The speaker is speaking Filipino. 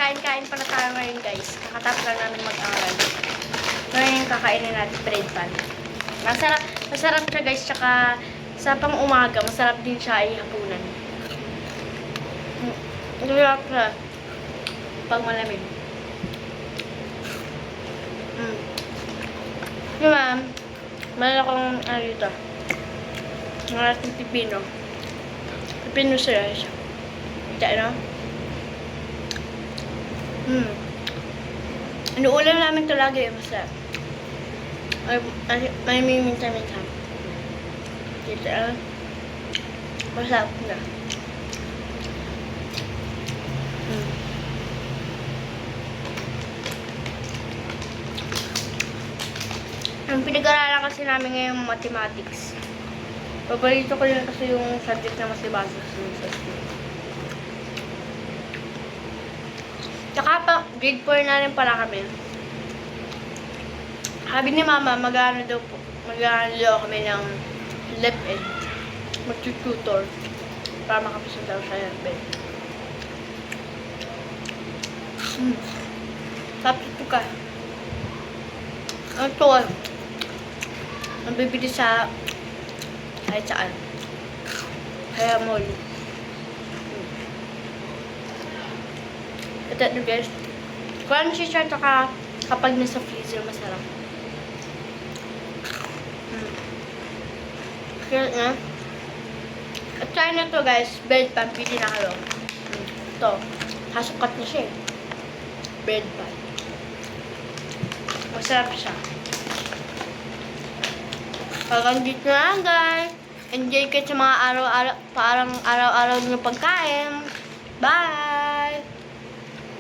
kain-kain pala tayo ngayon guys. Kakatapos lang namin mag-aral. Ngayon kakainin natin bread pan. Masarap siya guys, tsaka sa pang umaga, masarap din siya ay hapunan. Masarap siya pag malamig. Diba? Meron akong ano dito. Mga ating pipino. Pipino siya. Diyan, no? Inuulam namin ito lagi. Masarap. May minsan-minsan. Dito, masarap na. Ang pinag-aralan kasi namin ngayon mathematics. Paborito ko yun kasi yung subject na masibasa sa school. Tsaka pa, grade 4 na rin pala kami. Sabi ni mama, mag-ano daw kami ng lep-ed. Mag-tutor. Para makapasa daw siya ng bed. Tapos ito ka. Ito ang bibili sa kahit saan. Kaya mall. Ito na guys. Crunchy siya, tsaka kapag nasa freezer, masarap. Kaya nga. At try na to guys. Bread pan. Pili na kayo. Ito. Hasukat na siya eh. Bread pan. Masarap siya. Hanggang dito na lang guys. Enjoy kayo sa mga araw-araw ng pagkain. Bye!